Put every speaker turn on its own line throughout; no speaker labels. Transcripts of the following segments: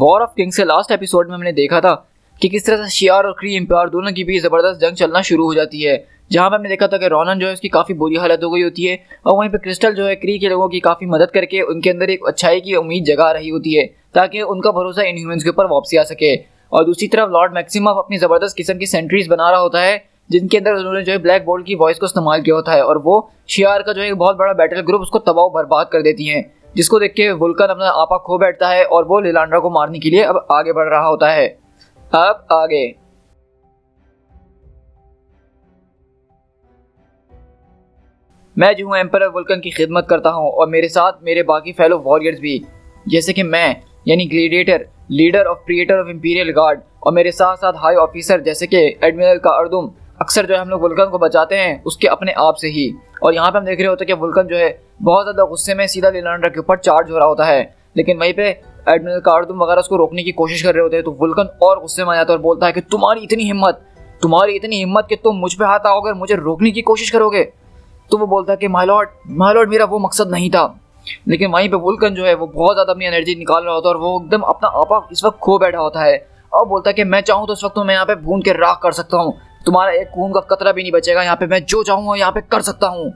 War of Kings के last episode में हमने देखा था कि किस तरह से शियार और क्री एम्पायर दोनों की बीच ज़बरदस्त जंग चलना शुरू हो जाती है, जहाँ पे हमने देखा था कि रोनन जो है उसकी काफ़ी बुरी हालत हो गई होती है और वहीं पे क्रिस्टल जो है क्री के लोगों की काफ़ी मदद करके उनके अंदर एक अच्छाई की उम्मीद जगा रही होती है ताकि उनका भरोसा इनह्यूमन्स के ऊपर वापसी आ सके। और दूसरी तरफ लॉर्ड मैक्सिमम अपनी ज़बरदस्त किस्म की सेंट्रीज बना रहा होता है जिनके अंदर उन्होंने जो है ब्लैक बोल्ट की वॉइस को इस्तेमाल किया होता है और वो शियार का जो है एक बहुत बड़ा बैटल ग्रुप उसको तबाह बर्बाद कर देती हैं, जिसको देख के वुल्कन अपना आपा खो बैठता है और वो लिलांड्रा को मारने के लिए अब आगे बढ़ रहा होता है। अब आगे मैं जो हूँ एम्परर वुल्कन की खिदमत करता हूँ और मेरे साथ मेरे बाकी फेलो वॉरियर्स भी, जैसे कि मैं यानी gladiator leader of creator of imperial guard और मेरे साथ साथ हाई ऑफिसर जैसे कि एडमिरल का अर्दुम। अक्सर जो है हम लोग वुल्कन को बचाते हैं उसके अपने आप से ही। और यहाँ पे हम देख रहे होते हैं कि वुल्कन जो है बहुत ज़्यादा गुस्से में सीधा लिलांड्रा के ऊपर चार्ज हो रहा होता है, लेकिन वहीं पे एडमिरल का अर्दुम वगैरह उसको रोकने की कोशिश कर रहे होते हैं। तो वुल्कन और गुस्से में आ जाता है और बोलता है कि तुम्हारी इतनी हिम्मत कि तुम मुझ पर हाथ आओगे और मुझे रोकने की कोशिश करोगे। तो वो बोलता है कि माय लॉर्ड मेरा वो मकसद नहीं था। लेकिन वहीं पे वुल्कन जो है वो बहुत ज़्यादा अपनी एनर्जी निकाल रहा होता है और वो एकदम अपना आपा इस वक्त खो बैठा होता है और बोलता है कि मैं चाहूँ तो इस वक्त तो मैं यहाँ पे भून के राख कर सकता हूँ, तुम्हारा एक खून का कतरा भी नहीं बचेगा, यहाँ पे मैं जो चाहूँ यहाँ पे कर सकता हूँ।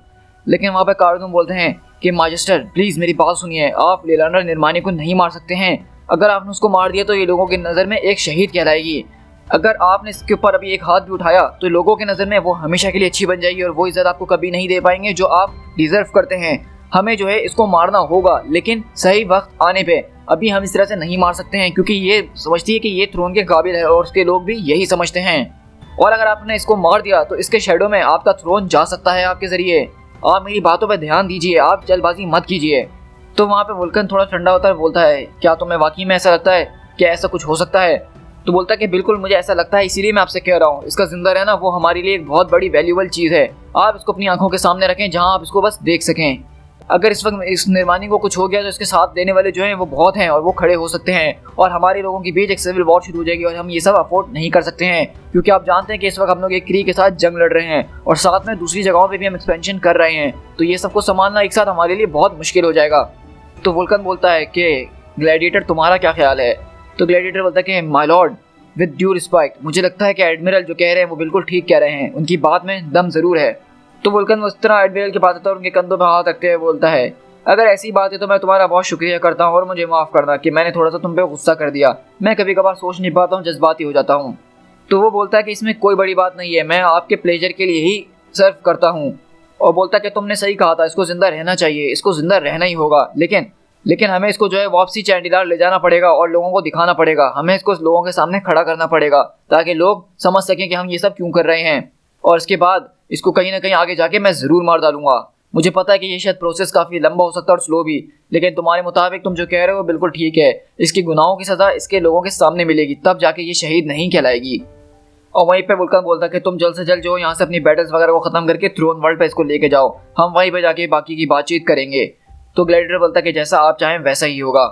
लेकिन वहाँ पे कार्डून बोलते हैं कि माजिस्टर प्लीज़ मेरी बात सुनिए, आप लिलांड्रा निर्मानी को नहीं मार सकते हैं। अगर आपने उसको मार दिया तो ये लोगों की नज़र में एक शहीद कहलाएगी। अगर आपने इसके ऊपर अभी एक हाथ भी उठाया तो लोगों की नज़र में वो हमेशा के लिए अच्छी बन जाएगी और वो इज़्ज़त आपको कभी नहीं दे पाएंगे जो आप डिज़र्व करते हैं। हमें जो है इसको मारना होगा, लेकिन सही वक्त आने पे। अभी हम इस तरह से नहीं मार सकते हैं क्योंकि ये समझती है कि ये थ्रोन के काबिल है और उसके लोग भी यही समझते हैं। और अगर आपने इसको मार दिया तो इसके शैडो में आपका थ्रोन जा सकता है आपके ज़रिए। आप मेरी बातों पर ध्यान दीजिए, आप जल्दबाजी मत कीजिए। तो वहाँ पे वुल्कन थोड़ा ठंडा होता है, बोलता है क्या तुम्हें वाकई में ऐसा लगता है कि ऐसा कुछ हो सकता है? तो बोलता है कि बिल्कुल मुझे ऐसा लगता है, इसीलिए मैं आपसे कह रहा हूँ। इसका जिंदा रहना वो हमारे लिए एक बहुत बड़ी वैल्यूबल चीज़ है। आप इसको अपनी आंखों के सामने रखें जहाँ आप इसको बस देख सकें। अगर इस वक्त इस निर्माणी को कुछ हो गया तो इसके साथ देने वाले जो हैं वो बहुत हैं और वो खड़े हो सकते हैं और हमारे लोगों के बीच एक सिविल वॉर शुरू हो जाएगी और हम ये सब अफोर्ड नहीं कर सकते हैं क्योंकि आप जानते हैं कि इस वक्त हम लोग एक क्री के साथ जंग लड़ रहे हैं और साथ में दूसरी जगहों पे भी हम एक्सपेंशन कर रहे हैं। तो ये सबको संभालना एक साथ हमारे लिए बहुत मुश्किल हो जाएगा। तो वुल्कन बोलता है कि ग्लैडिएटर तुम्हारा क्या ख्याल है? तो ग्लैडिएटर बोलता है कि my Lord with due respect, मुझे लगता है कि एडमिरल जो कह रहे हैं वो बिल्कुल ठीक कह रहे हैं, उनकी बात में दम ज़रूर है। तो वुल्कन उस तरह एडमिरल के पास आता है और उनके कंधों पर हाथ रखते हुए बोलता है अगर ऐसी बात है तो मैं तुम्हारा बहुत शुक्रिया करता हूँ और मुझे माफ़ करना कि मैंने थोड़ा सा तुम पे गुस्सा कर दिया। मैं कभी कभार सोच नहीं पाता हूँ, जज्बाती हो जाता हूँ। तो वो बोलता है कि इसमें कोई बड़ी बात नहीं है, मैं आपके प्लेजर के लिए ही सर्व करता हूँ। और बोलता है कि तुमने सही कहा था, इसको ज़िंदा रहना चाहिए, इसको ज़िंदा रहना ही होगा, लेकिन हमें इसको जो है वापसी चैंडिलार ले जाना पड़ेगा और लोगों को दिखाना पड़ेगा। हमें इसको लोगों के सामने खड़ा करना पड़ेगा ताकि लोग समझ सकें कि हम ये सब क्यों कर रहे हैं। और इसके बाद इसको कहीं ना कहीं आगे जाके मैं ज़रूर मार डालूंगा। मुझे पता है कि ये शायद प्रोसेस काफ़ी लंबा हो सकता है और स्लो भी, लेकिन तुम्हारे मुताबिक तुम जो कह रहे हो बिल्कुल ठीक है। इसके गुनाहों की सज़ा इसके लोगों के सामने मिलेगी, तब जाके ये शहीद नहीं कहलाएगी। और वहीं पे वुल्कन बोलता है कि तुम जल्द से जल्द जो यहाँ से अपनी बैटल्स वगैरह को ख़त्म करके थ्रोन वर्ल्ड पे इसको लेके जाओ, हम वहीं पे जाके बाकी की बातचीत करेंगे। तो ग्लैडिएटर बोलता है कि जैसा आप चाहें वैसा ही होगा।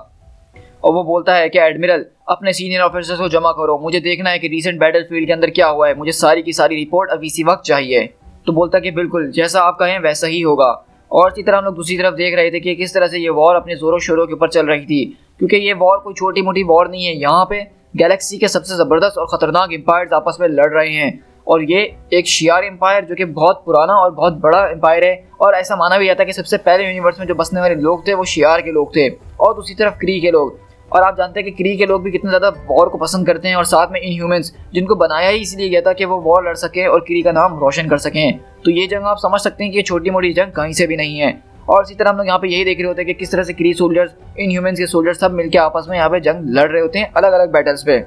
और वो बोलता है कि एडमिरल अपने सीनियर ऑफिसर्स को जमा करो, मुझे देखना है कि रीसेंट बैटल फील्ड के अंदर क्या हुआ है, मुझे सारी की सारी रिपोर्ट अभी इसी वक्त चाहिए। तो बोलता है कि बिल्कुल जैसा आप कहें वैसा ही होगा। और इसी तरह हम लोग दूसरी तरफ देख रहे थे कि किस तरह से ये वॉर अपने ज़ोरों शोरों के ऊपर चल रही थी, क्योंकि ये वॉर कोई छोटी मोटी वॉर नहीं है। यहाँ पे गैलेक्सी के सबसे ज़बरदस्त और ख़तरनाक एम्पायर्स आपस में लड़ रहे हैं और ये एक शियार एम्पायर जो कि बहुत पुराना और बहुत बड़ा एम्पायर है और ऐसा माना भी जाता है कि सबसे पहले यूनिवर्स में जो बसने वाले लोग थे वो शियार के लोग थे और दूसरी तरफ क्री के लोग। और आप जानते हैं कि क्री के लोग भी कितने ज़्यादा वॉर को पसंद करते हैं और साथ में इनह्यूमन्स जिनको बनाया ही इसलिए गया था कि वो वॉर लड़ सकें और क्री का नाम रोशन कर सकें। तो ये जंग आप समझ सकते हैं कि ये छोटी मोटी जंग कहीं से भी नहीं है। और इसी तरह हम लोग यहाँ पे यही देख रहे होते हैं कि किस तरह से क्री सोल्जर्स इनह्यूमन्स के सोल्जर्स सब मिलकर आपस में यहाँ पे जंग लड़ रहे होते हैं अलग अलग बैटल्स पे।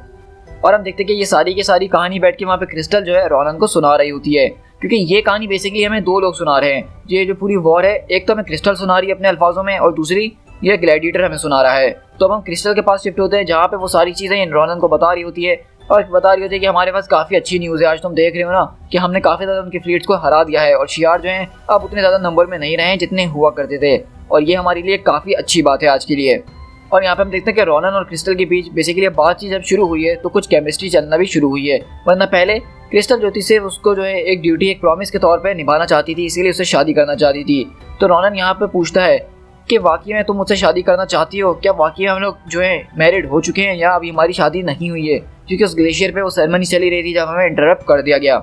और हम देखते हैं कि ये सारी की सारी कहानी बैठ के वहाँ पे क्रिस्टल जो है रोनन को सुना रही होती है, क्योंकि ये कहानी बेसिकली हमें दो लोग सुना रहे हैं। ये जो पूरी वॉर है, एक तो हमें क्रिस्टल सुना रही है अपने अल्फाजों में और दूसरी ये ग्लैडिएटर हमें सुना रहा है। तो अब हम क्रिस्टल के पास शिफ्ट होते हैं जहाँ पे वो सारी चीज़ें रोनन को बता रही होती है और बता रही होती है कि हमारे पास काफ़ी अच्छी न्यूज़ है। आज तुम देख रहे हो ना कि हमने काफ़ी ज़्यादा उनकी फ्लीट्स को हरा दिया है और शियार जो हैं अब उतने ज़्यादा नंबर में नहीं रहे हैं जितने हुआ करते थे और ये हमारे लिए काफ़ी अच्छी बात है आज के लिए। और यहाँ पे हम देखते हैं कि रोनन और क्रिस्टल के बीच बेसिकली बातचीत जब शुरू हुई है तो कुछ केमिस्ट्री चलना भी शुरू हुई है, वरना पहले क्रिस्टल जो थी सिर्फ उसको जो है एक ड्यूटी एक प्रॉमिस के तौर पे निभाना चाहती थी, इसीलिए उससे शादी करना चाहती थी। तो रोनन यहाँ पे पूछता है कि वाकई में तुम मुझसे शादी करना चाहती हो, क्या वाकई में हम लोग जो है मैरिड हो चुके हैं या अभी हमारी शादी नहीं हुई है, क्योंकि उस ग्लेशियर पे वो सेरेमनी चली रही थी जब हमें इंटरप्ट कर दिया गया।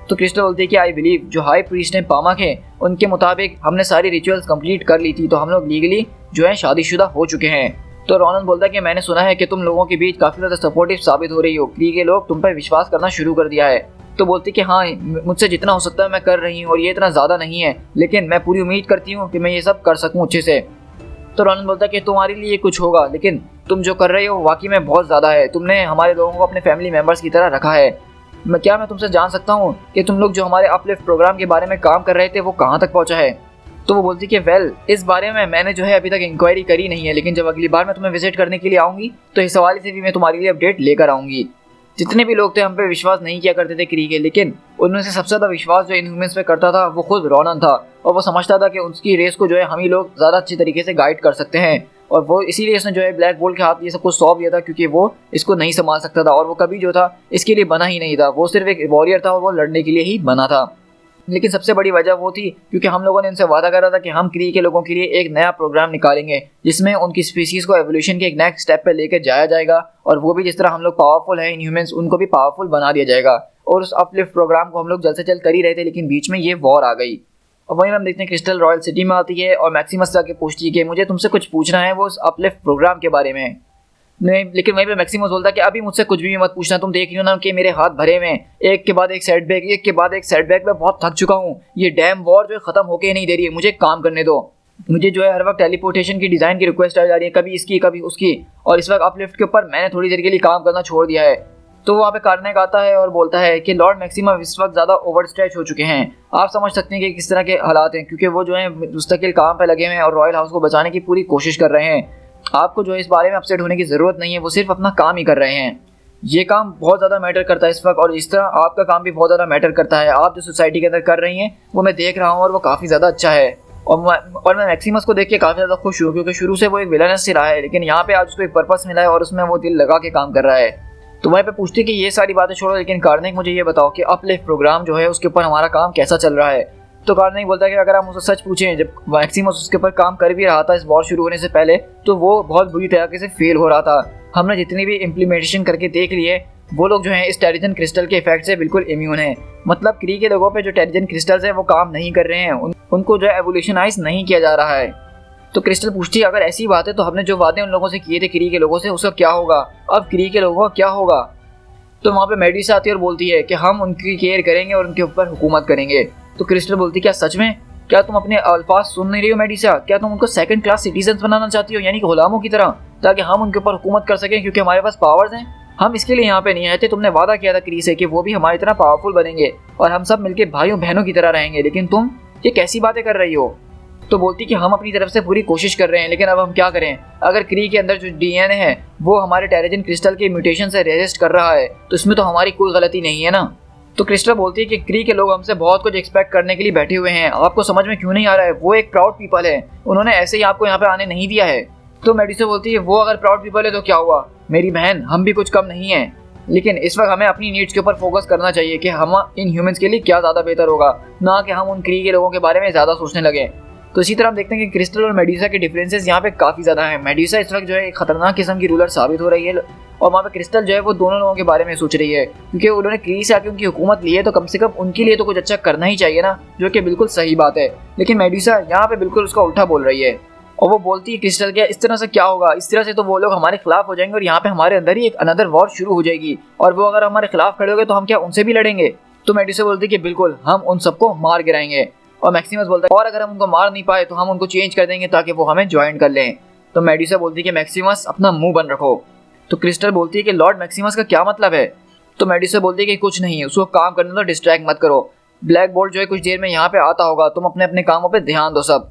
तो क्रिस्टल बोलती है कि आई बिलीव जो हाई प्रीस्ट हैं पामक है उनके मुताबिक हमने सारी रिचुअल्स कंप्लीट कर ली थी, तो हम लोग लीगली जो है शादीशुदा हो चुके हैं। तो रॉनन बोलता है कि मैंने सुना है कि तुम लोगों के बीच काफ़ी ज़्यादा सपोर्टिव साबित हो रही हो, क्री के लोग तुम पर विश्वास करना शुरू कर दिया है। तो बोलती कि हाँ मुझसे जितना हो सकता है मैं कर रही हूँ और ये इतना ज़्यादा नहीं है, लेकिन मैं पूरी उम्मीद करती हूँ कि मैं ये सब कर सकूँ अच्छे से। तो रॉनन बोलता है कि तुम्हारे लिए कुछ होगा, लेकिन तुम जो कर रहे हो वाकई में बहुत ज़्यादा है। तुमने हमारे लोगों को अपने फैमिली मेम्बर्स की तरह रखा है। मैं तुमसे जान सकता हूँ कि तुम लोग जो हमारे अपलिफ्ट प्रोग्राम के बारे में काम कर रहे थे वो कहाँ तक पहुँचा है। तो वो बोलती कि वेल इस बारे में मैंने जो है अभी तक इंक्वायरी करी नहीं है, लेकिन जब अगली बार मैं तुम्हें विजिट करने के लिए आऊँगी तो इस हवाले से भी मैं तुम्हारे लिए अपडेट लेकर आऊँगी। जितने भी लोग थे हम पे विश्वास नहीं किया करते थे क्री के, लेकिन उनमें से सबसे ज़्यादा विश्वास जो इनह्यूमन्स पे करता था वो खुद रॉनन था, और वो समझता था कि उसकी रेस को जो है हम ही लोग ज़्यादा अच्छी तरीके से गाइड कर सकते हैं। और वो इसीलिए उसने जो है ब्लैक बोल्ट के हाथ ये सब कुछ सौंप दिया था, क्योंकि वो इसको नहीं संभाल सकता था और वो कभी जो था इसके लिए बना ही नहीं था। वो सिर्फ एक वॉरियर था और वो लड़ने के लिए ही बना था। लेकिन सबसे बड़ी वजह वो थी क्योंकि हम लोगों ने उनसे वादा करा था कि हम क्री के लोगों के लिए एक नया प्रोग्राम निकालेंगे जिसमें उनकी स्पीसीज़ को एवोल्यूशन के एक नेक्स्ट स्टेप पे लेकर जाया जाएगा, और वो भी जिस तरह हम लोग पावरफुल हैं इनह्यूमन्स उनको भी पावरफुल बना दिया जाएगा। और उस अपलिफ्ट प्रोग्राम को हम लोग जल्द से जल्द कर ही रहे थे, लेकिन बीच में ये वॉर आ गई। और वहीं हम देखते हैं क्रिस्टल रॉयल सिटी में आती है और मैक्सिमस से आके पूछती है कि मुझे तुमसे कुछ पूछना है वो उस अपलिफ्ट प्रोग्राम के बारे में। नहीं, लेकिन वहीं पे मैक्सिमस बोलता है कि अभी मुझसे कुछ भी मत पूछना, तुम देख रही हो ना कि मेरे हाथ भरे में एक के बाद एक सेटबैक मैं बहुत थक चुका हूँ। ये डैम वॉर जो ख़त्म होके नहीं दे रही है, मुझे काम करने दो। मुझे जो है हर वक्त टेलीपोर्टेशन की डिज़ाइन की रिक्वेस्ट आ जा रही है, कभी इसकी कभी उसकी, और इस वक्त अपलिफ्ट के ऊपर मैंने थोड़ी देर के लिए काम करना छोड़ दिया है। तो वहाँ पे कार्नेक आता है और बोलता है कि लॉर्ड मैक्सिमम इस वक्त ज़्यादा ओवर स्ट्रेच हो चुके हैं। आप समझ सकते हैं कि किस तरह के हालात हैं, क्योंकि वो जो है मुस्तकिल काम पे लगे हुए हैं और रॉयल हाउस को बचाने की पूरी कोशिश कर रहे हैं। आपको जो है इस बारे में अपसेट होने की ज़रूरत नहीं है, वो सिर्फ अपना काम ही कर रहे हैं। ये काम बहुत ज़्यादा मैटर करता है इस वक्त, और इस तरह आपका काम भी बहुत ज़्यादा मैटर करता है। आप जो सोसाइटी के अंदर कर रही हैं वो मैं देख रहा हूँ और वो काफ़ी ज़्यादा अच्छा है। और मैं मैक्सिमस को देख के काफ़ी ज़्यादा खुश हूँ, क्योंकि शुरू से वो एक विलनस से रहा है, लेकिन यहाँ पे आज उसको एक पर्पस मिला है और उसमें वो दिल लगा के काम कर रहा है। तो वहीं पे पूछती कि ये सारी बातें छोड़ो, लेकिन कार्नेक मुझे ये बताओ कि अपलिफ्ट प्रोग्राम जो है उसके ऊपर हमारा काम कैसा चल रहा है। तो कार्नेक बोलता है कि अगर आप मुझसे सच पूछें, जब मैक्सिमस उसके ऊपर काम कर भी रहा था इस वॉर शुरू होने से पहले, तो वो बहुत बुरी तरीके से फेल हो रहा था। हमने जितनी भी इम्प्लीमेंटेशन करके देख लिए, वो लोग जो हैं इस टेरिजन क्रिस्टल के इफेक्ट से बिल्कुल इम्यून है। मतलब क्री के लोगों पे जो टेरिजन क्रिस्टल्स है वो काम नहीं कर रहे हैं, उनको जो है एवोल्यूशनाइज नहीं किया जा रहा है। तो क्रिस्टल पूछती है अगर ऐसी बात है तो हमने जो वादे उन लोगों से किए थे क्री के लोगों से, उसका क्या होगा? अब क्री के लोगों का क्या होगा? तो वहाँ पे मेडिसा आती है और बोलती है कि हम उनकी केयर करेंगे और उनके ऊपर हुकूमत करेंगे। तो क्रिस्टल बोलती है क्या सच में? क्या तुम अपने अल्फाज सुन नहीं रही हो मेडिसा? क्या तुम उनको सेकंड क्लास सिटीजन्स बनाना चाहती हो, यानी कि गुलामों की तरह, ताकि हम उनके ऊपर हुकूमत कर सकें क्योंकि हमारे पास पावर्स हैं? हम इसके लिए यहाँ पे नहीं आए थे। तुमने वादा किया था क्री से कि वो भी हमारी तरह पावरफुल बनेंगे और हम सब मिलके भाइयों बहनों की तरह रहेंगे, लेकिन तुम ये कैसी बातें कर रही हो? तो बोलती कि हम अपनी तरफ से पूरी कोशिश कर रहे हैं, लेकिन अब हम क्या करें? अगर क्री के अंदर जो डीएनए है वो हमारे टेरिजन क्रिस्टल के म्यूटेशन से रेजिस्ट कर रहा है, तो इसमें तो हमारी कोई गलती नहीं है ना। तो क्रिस्टल बोलती है कि क्री के लोग हमसे बहुत कुछ एक्सपेक्ट करने के लिए बैठे हुए हैं, आपको समझ में क्यों नहीं आ रहा है? वो एक प्राउड पीपल है, उन्होंने ऐसे ही आपको यहाँ पे आने नहीं दिया है। तो मेडिसा बोलती है वो अगर प्राउड पीपल है तो क्या हुआ मेरी बहन, हम भी कुछ कम नहीं है, लेकिन इस वक्त हमें अपनी नीड्स के ऊपर फोकस करना चाहिए कि हम इन ह्यूमंस के लिए क्या ज़्यादा बेहतर होगा, ना कि हम उन क्री के लोगों के बारे में ज़्यादा सोचने लगे। तो इसी तरह हम देखते हैं कि क्रिस्टल और मेडिसा के डिफरेंसेस यहाँ पे काफ़ी ज़्यादा हैं। मेडिसा इस वक्त जो है एक खतरनाक किस्म की रूलर साबित हो रही है, और वहाँ पे क्रिस्टल जो है वो दोनों लोगों के बारे में सोच रही है, क्योंकि उन्होंने क्री से आके उनकी हुकूमत ली है, तो कम से कम उनके लिए तो कुछ अच्छा करना ही चाहिए ना, जो कि बिल्कुल सही बात है। लेकिन मेडिसा यहाँ पे बिल्कुल उसका उल्टा बोल रही है, और वो बोलती है क्रिस्टल क्या इस तरह से क्या होगा? इस तरह से तो वो लोग हमारे खिलाफ हो जाएंगे और यहाँ पे हमारे अंदर ही एक अनदर वॉर शुरू हो जाएगी, और वो अगर हमारे खिलाफ खड़े हो गए तो हम क्या उनसे भी लड़ेंगे? तो मेडिसा बोलती है कि बिल्कुल हम उन सबको मार गिराएंगे। और मैक्सिमस बोलता है और अगर हम उनको मार नहीं पाए तो हम उनको चेंज कर देंगे ताकि वो हमें ज्वाइन कर लें। तो मेडिसा बोलती है कि मैक्सिमस अपना मुंह बंद रखो। तो क्रिस्टल बोलती है कि लॉर्ड मैक्सिमस का क्या मतलब है? तो मेडिसा बोलती है कि कुछ नहीं है, उसको काम करने दो, डिस्ट्रैक्ट मत करो। ब्लैक बोल्ट जो है कुछ देर में यहाँ पे आता होगा, तुम अपने अपने कामों पे ध्यान दो सब।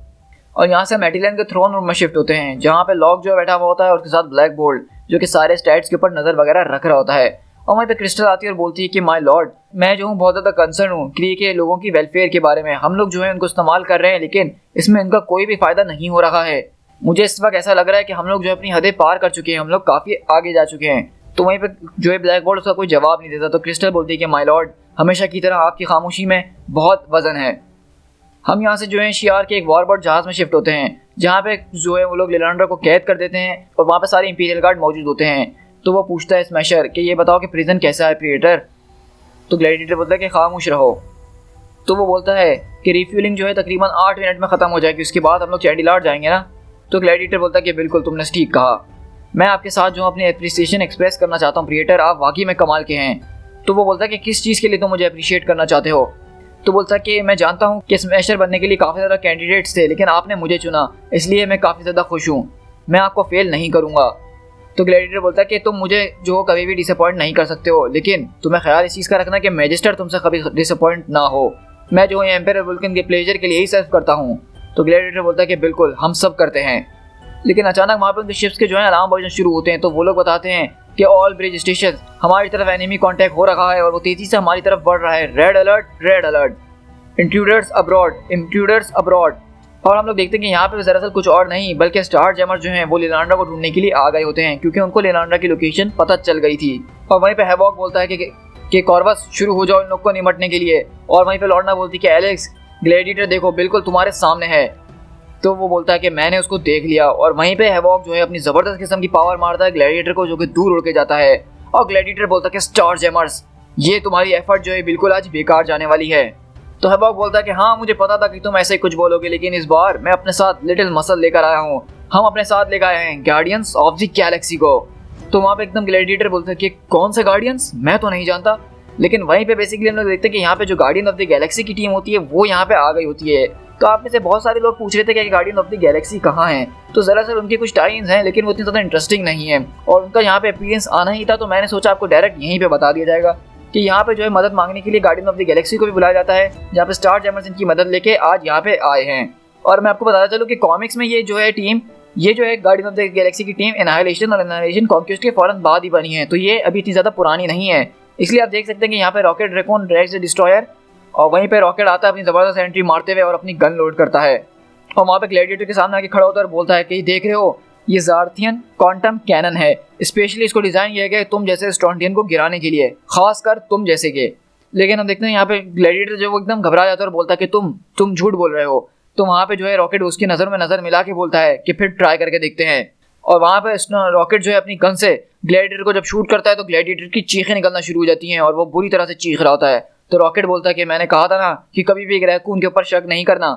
और यहाँ से मेटिलियन के थ्रोन रूम में शिफ्ट होते हैं, जहाँ पे लॉक जो है बैठा हुआ होता है और उसके साथ ब्लैक बोल्ट जो कि सारे स्टैट्स के ऊपर नज़र वगैरह रख रहा होता है। और वहीं पे क्रिस्टल आती है और बोलती है कि माय लॉर्ड, मैं जो हूँ बहुत ज़्यादा कंसर्न हूँ क्री के लोगों की वेलफेयर के बारे में। हम लोग जो है उनको इस्तेमाल कर रहे हैं, लेकिन इसमें इनका कोई भी फ़ायदा नहीं हो रहा है। मुझे इस वक्त ऐसा लग रहा है कि हम लोग जो अपनी हदें पार कर चुके हैं, हम लोग काफ़ी आगे जा चुके हैं। तो वहीं पे जो है ब्लैक बोल्ट उसका कोई जवाब नहीं देता। तो क्रिस्टल बोलती है कि माय लॉर्ड, हमेशा की तरह आपकी खामोशी में बहुत वजन है। हम यहाँ से जो है शियार के एक वॉरबोट जहाज़ में शिफ्ट होते हैं, जहाँ पे जो है वो लोग लिलांड्रा को कैद कर देते हैं और वहाँ पे सारे इंपीरियल गार्ड मौजूद होते हैं। तो वो पूछता है स्मैशर कि ये बताओ कि प्रिजन कैसा है प्रीडेटर। तो ग्लैडिएटर बोलता है कि खामोश रहो। तो वो बोलता है कि रिफ्यूलिंग जो है तकरीबन 8 मिनट में ख़त्म हो जाएगी, उसके बाद हम लोग चैंडीलार्ड जाएंगे ना। तो ग्लैडिएटर बोलता है कि बिल्कुल तुमने ठीक कहा, मैं आपके साथ जो अपनी अप्रिसिएशन एक्सप्रेस करना चाहता हूँ प्रीडेटर, आप वाकई में कमाल के हैं। तो वो बोलता है कि किस चीज़ के लिए तुम मुझे अप्रिशिएट करना चाहते हो। तो बोलता है कि मैं जानता हूँ कि स्मैशर बनने के लिए काफ़ी ज़्यादा कैंडिडेट्स थे, लेकिन आपने मुझे चुना, इसलिए मैं काफ़ी ज़्यादा खुश हूँ, मैं आपको फेल नहीं करूँगा। तो ग्लैडिएटर बोलता है कि तुम मुझे जो कभी भी डिसअपॉइंट नहीं कर सकते हो, लेकिन तुम्हें ख्याल इस चीज़ का रखना कि मैजिस्टर तुमसे कभी डिसअपॉइंट ना हो, मैं जो है एम्पायर वुल्कन के प्लेजर के लिए ही सर्व करता हूँ। तो ग्लैडिएटर बोलता है कि बिल्कुल हम सब करते हैं। लेकिन अचानक वहाँ पर उनके शिप्स के जो है अलार्म बजने शुरू होते हैं। तो वो लोग बताते हैं कि ऑल ब्रिज स्टेशन हमारी तरफ एनिमी कांटेक्ट हो रहा है और वो तेज़ी से हमारी तरफ बढ़ रहा है, red alert, red alert, intruders abroad, intruders abroad. और हम लोग देखते हैं कि यहाँ पे दरअसल कुछ और नहीं बल्कि स्टार जैमर जो हैं वो लिलांड्रा को ढूंढने के लिए आ गए होते हैं, क्योंकि उनको लिलांड्रा की लोकेशन पता चल गई थी। और वहीं पे हैवॉक बोलता है कि कॉर्वस शुरू हो जाओ इन लोग को निपटने के लिए। और वहीं पे लॉर्ना बोलती है कि एलेक्स, ग्लैडिएटर देखो बिल्कुल तुम्हारे सामने है। तो वो बोलता है कि मैंने उसको देख लिया। और वहीं पे हैवॉक जो है अपनी ज़बरदस्त किस्म की पावर मारता है ग्लैडिएटर को, जो कि दूर उड़ के जाता है। और ग्लैडिएटर बोलता है कि स्टार जैमर्स, ये तुम्हारी एफर्ट जो है बिल्कुल आज बेकार जाने वाली है। तो हैवॉक बोलता है कि हाँ मुझे पता था कि तुम ऐसे ही कुछ बोलोगे, लेकिन इस बार मैं अपने साथ लिटिल मसल लेकर आया हूँ, हम अपने साथ लेकर आए हैं गार्डियंस ऑफ द गैलेक्सी को। तो वहाँ पे एकदम ग्लैडिएटर बोलता है कि कौन से गार्डियंस, मैं तो नहीं जानता। लेकिन वहीं पे बेसिकली हम लोग देखते हैं कि यहाँ पे जो गार्डियन ऑफ द गैलेक्सी की टीम होती है वो यहाँ पे आ गई होती है। तो आप में से बहुत सारे लोग पूछ रहे थे कि गार्डियन ऑफ द गैलेक्सी कहाँ हैं। तो दरअसल उनकी कुछ टाइम्स हैं, लेकिन वो इतनी ज़्यादा इंटरेस्टिंग नहीं है और उनका यहाँ पे अपीयरेंस आना ही था। तो मैंने सोचा आपको डायरेक्ट यहीं पे बता दिया जाएगा कि यहाँ पे जो है मदद मांगने के लिए गार्डियन ऑफ द गैलेक्सी को भी बुलाया जाता है, जहाँ पे स्टार जैमर्स इनकी मदद लेके आज यहाँ पे आए हैं। और मैं आपको बताता चलूँ कि कॉमिक्स में ये जो है टीम, ये जो है गार्डियन ऑफ द गैलेक्सी की टीम एनाहिलेशन और एनाहिलेशन कॉन्क्वेस्ट के फौरन बाद ही बनी है, तो ये अभी इतनी ज़्यादा पुरानी नहीं है। इसलिए आप देख सकते हैं कि यहाँ पे रॉकेट रेकॉन ड्रैग्स डिस्ट्रॉयर, और वहीं पे रॉकेट आता है अपनी ज़बरदस्त एंट्री मारते हुए और अपनी गन लोड करता है। और वहाँ पे ग्लैडिएटर के सामने आके खड़ा होता है और बोलता है कि देख रहे हो, ये ज़ार्थियन क्वांटम कैनन है, स्पेशली इसको डिज़ाइन किया गया है तुम जैसे स्टॉन्टियन को गिराने के लिए, खासकर तुम जैसे के। लेकिन हम देखते हैं यहाँ पे ग्लैडिएटर जो वो एकदम घबरा जाता है और बोलता है कि तुम झूठ बोल रहे हो। तो वहाँ पे जो है रॉकेट उसकी नज़र में नज़र मिला के बोलता है कि फिर ट्राई करके देखते हैं। और वहाँ पे रॉकेट जो है अपनी गन से ग्लैडिएटर को जब शूट करता है तो ग्लैडिएटर की चीखें निकलना शुरू हो जाती हैं और वो बुरी तरह से चीख रहा होता है। तो रॉकेट बोलता है कि मैंने कहा था ना कि कभी भी एक रैकून के ऊपर शक नहीं करना।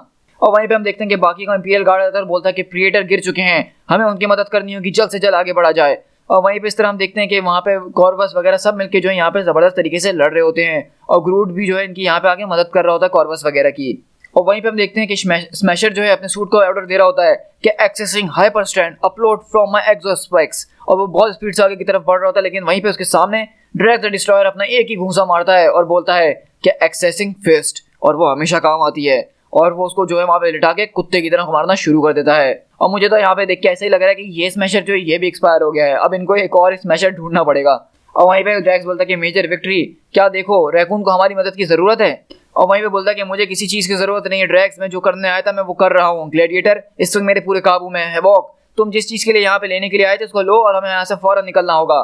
और वहीं पे हम देखते हैं कि बाकी का इंपीरियल गार्ड आता है और बोलता है कि प्रीडेटर गिर चुके हैं, हमें उनकी मदद करनी होगी, जल्द से जल्द आगे बढ़ा जाए। और वहीं पे इस तरह हम देखते हैं कि वहाँ पे कॉर्वस वगैरह सब मिलके जो है यहाँ पे ज़बरदस्त तरीके से लड़ रहे होते हैं और ग्रूट भी जो है इनकी यहाँ पे आके मदद कर रहा होता है कॉर्वस वगैरह की। और वहीं पे हम देखते हैं कि स्मैशर जो है अपने सूट को ऑर्डर दे रहा होता है कि accessing hyper strength upload from my एग्जोस्पेक्स, और वो बहुत स्पीड से आगे की तरफ बढ़ रहा होता है। लेकिन वहीं पे उसके सामने ड्रैग द डिस्ट्रॉयर अपना एक ही घूंसा मारता है और बोलता है कि एक्सेसिंग फिस्ट, और वो हमेशा काम आती है। और वो उसको जो है वहाँ पे लिटा के कुत्ते की तरह मारना शुरू कर देता है। और मुझे तो यहाँ पे देख के ऐसा ही लग रहा है कि ये स्मैशर जो है ये भी एक्सपायर हो गया है, अब इनको एक और स्मैशर ढूंढना पड़ेगा। और वहीं पे ड्रैक्स बोलता है कि मेजर विक्ट्री, क्या देखो रैकून को हमारी मदद की ज़रूरत है। और वहीं पे बोलता है कि मुझे किसी चीज़ की ज़रूरत नहीं है ड्रैक्स, मैं जो करने आया था मैं वो कर रहा हूँ। ग्लैडिएटर इस वक्त मेरे पूरे काबू में है। हैवॉक, तुम जिस चीज़ के लिए यहाँ पे लेने के लिए आए थे उसको लो और हमें यहाँ से फ़ौरन निकलना होगा।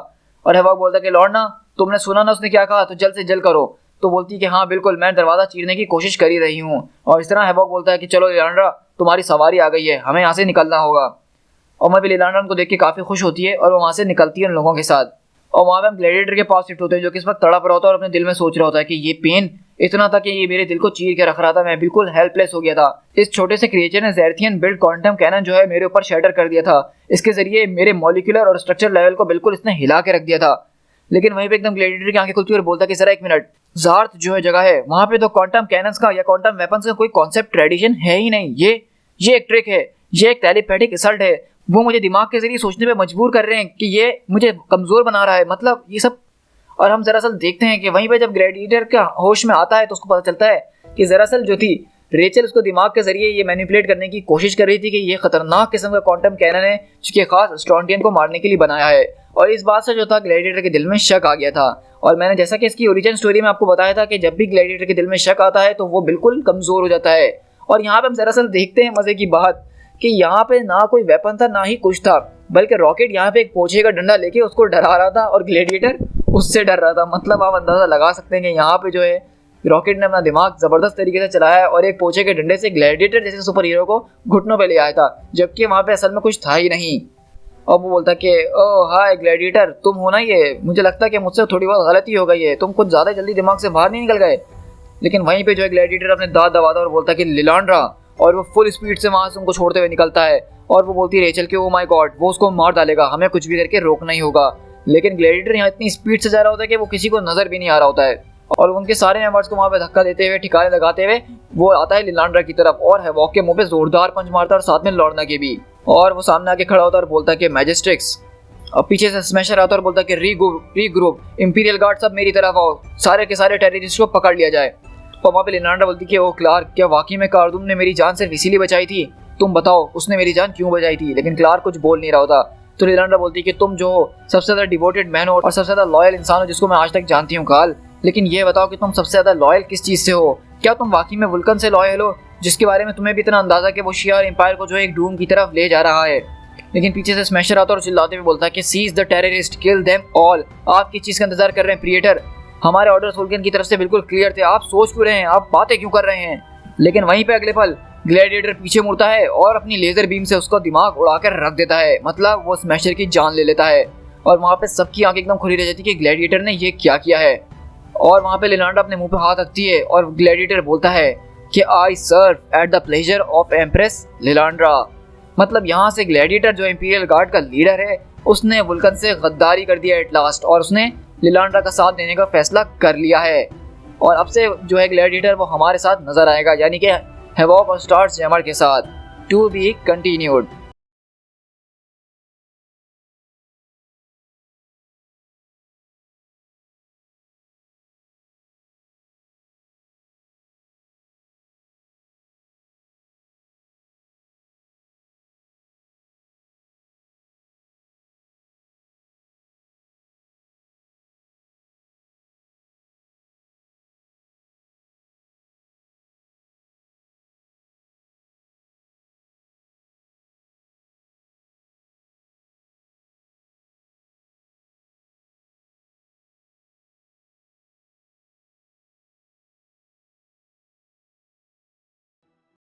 और हैवॉक बोलता है कि लॉर्ना, तुमने सुना ना उसने क्या कहा, तो जल्द से जल्द करो। तो बोलती है कि हाँ बिल्कुल, मैं दरवाज़ा चीरने की कोशिश कर ही रही हूँ। और इस तरह हैवॉक बोलता है कि चलो लिलांड्रा, तुम्हारी सवारी आ गई है, हमें यहाँ से निकलना होगा। और मैं भी लिलांड्रा उनको देख के काफ़ी खुश होती है और वो वहाँ से निकलती है उन लोगों के साथ। और वहाँ पे हम ग्लैडिएटर के पास शिफ्ट होते हैं, जो कि इस वक्त तड़प रहा होता है और अपने दिल में सोच रहा होता है कि ये पेन इतना था कि ये मेरे दिल को चीर के रख रहा था, मैं बिल्कुल हेल्पलेस हो गया था। इस छोटे से क्रिएचर ने ज़ार्थियन बिल्ड क्वांटम कैनन जो है मेरे ऊपर शैटर कर दिया था, इसके जरिए मेरे मॉलिक्यूलर और स्ट्रक्चर लेवल को बिल्कुल इसने हिला के रख दिया था। लेकिन वहीं पे एकदम ग्लैडिएटर की आंखें खुलती है और बोलता है कि जरा एक मिनट, ज़ार्थ जो है जगह है वहाँ पे तो क्वांटम कैनन्स का या क्वांटम वेपन्स का कोई कॉन्सेप्ट ट्रेडिशन है ही नहीं, ये एक ट्रिक है, ये एक टेलीपैथिक असल्ट है, वो मुझे दिमाग के जरिए सोचने पे मजबूर कर रहे हैं कि ये मुझे कमज़ोर बना रहा है, मतलब ये सब। और हम दरअसल देखते हैं कि वहीं पे जब ग्लैडिएटर का होश में आता है तो उसको पता चलता है कि दरअसल जो थी रेचल उसको दिमाग के जरिए ये मैनिपुलेट करने की कोशिश कर रही थी कि ये खतरनाक किस्म का क्वांटम कैनन है जिसके खास स्टॉन्टियन को मारने के लिए बनाया है। और इस बात से जो था ग्लैडिएटर के दिल में शक आ गया था। और मैंने जैसा कि इसकी ओरिजिन स्टोरी में आपको बताया था कि जब भी ग्लैडिएटर के दिल में शक आता है तो वो बिल्कुल कमज़ोर हो जाता है। और यहाँ पे हम दरअसल देखते हैं मज़े की बात कि यहाँ पे ना कोई वेपन था ना ही कुछ था, बल्कि रॉकेट यहाँ पे एक पोछे का डंडा लेके उसको डरा रहा था और ग्लैडिएटर उससे डर रहा था। मतलब आप अंदाज़ा लगा सकते हैं कि यहाँ पे जो है रॉकेट ने अपना दिमाग जबरदस्त तरीके से चलाया है और एक पोचे के डंडे से ग्लैडिएटर जैसे सुपर हीरो को घुटनों पे ले आया था, जबकि वहाँ पे असल में कुछ था ही नहीं। और वो बोलता कि ओह हाय ग्लैडिएटर, तुम हो ना ये, मुझे लगता है कि मुझसे थोड़ी बहुत गलती हो गई है, तुम कुछ ज़्यादा जल्दी दिमाग से बाहर नहीं निकल गए। लेकिन वहीं पे जो है ग्लैडिएटर अपने दांत दबाता और बोलता कि लिलांड्रा, और वो फुल स्पीड से वहाँ से उनको छोड़ते हुए निकलता है। और वो बोलती है रेचल कि ओ माय गॉड, वो उसको मार डालेगा, हमें कुछ भी करके रोकना ही होगा। लेकिन ग्लैडिएटर यहाँ इतनी स्पीड से जा रहा होता है कि वो किसी को नजर भी नहीं आ रहा होता है, और उनके सारे मेंबर्स को वहाँ पे धक्का देते हुए, ठिकाने लगाते हुए वो आता है लिलांड्रा की तरफ और हैवॉक के मुंह पे जोरदार पंच मारता है और साथ में लॉर्ना के भी। और वो सामने आके खड़ा होता है और बोलता है कि मैजिस्ट्रिक्स। अब पीछे से स्मैशर आता है और बोलता है कि रीग्रुप, इंपीरियल गार्ड सब मेरी तरफ आओ, सारे के सारे टेररिस्ट को पकड़ लिया जाए। और वहाँ पे लिलांड्रा बोलती है कि ओ क्लार्क, क्या वाकई में कार्डून ने मेरी जान सिर्फ इसीलिए बचाई थी? तुम बताओ उसने मेरी जान क्यों बचाई थी? लेकिन क्लार्क कुछ बोल नहीं रहा होता। तो लिलांड्रा बोलती है कि तुम जो सबसे ज्यादा डिवोटेड मैन हो और सबसे ज्यादा लॉयल इंसान हो जिसको मैं आज तक जानती हूँ काल, लेकिन ये बताओ कि तुम सबसे ज्यादा लॉयल किस चीज से हो? क्या तुम वाकई में वुल्कन से लॉयल हो, जिसके बारे में तुम्हें भी इतना अंदाजा कि वो शियार एम्पायर को जो एक डूम की तरफ ले जा रहा है? लेकिन पीछे से स्मैशर आता है और चिल्लाते हुए बोलता है कि seize the terrorist, kill them all. आप किस चीज का इंतजार कर रहे हैं प्रिएटर? हमारे ऑर्डर्स वुल्कन की तरफ से बिल्कुल क्लियर थे, आप सोच क्यों रहे हैं, आप बातें क्यों कर रहे हैं? लेकिन वहीं पे अगले पल ग्लैडिएटर पीछे मुड़ता है और अपनी लेजर बीम से उसका दिमाग उड़ाकर रख देता है, मतलब वो स्मैशर की जान ले लेता है। और वहाँ पे सबकी आंखें एकदम खुली रह जाती है कि ग्लैडिएटर ने ये क्या किया है। और वहाँ पे लिलांड्रा अपने मुंह पे हाथ रखती है और ग्लैडिएटर बोलता है कि I serve at the pleasure of empress Lilandra. मतलब यहाँ से ग्लैडिएटर जो इंपीरियल गार्ड का लीडर है, उसने वुल्कन से गद्दारी कर दिया एट लास्ट, और उसने लिलांड्रा का साथ देने का फैसला कर लिया है। और अब से जो है ग्लैडिएटर वो हमारे साथ नजर आएगा, यानी कि हैवॉक और स्टार्स जैमर के साथ। To be continued.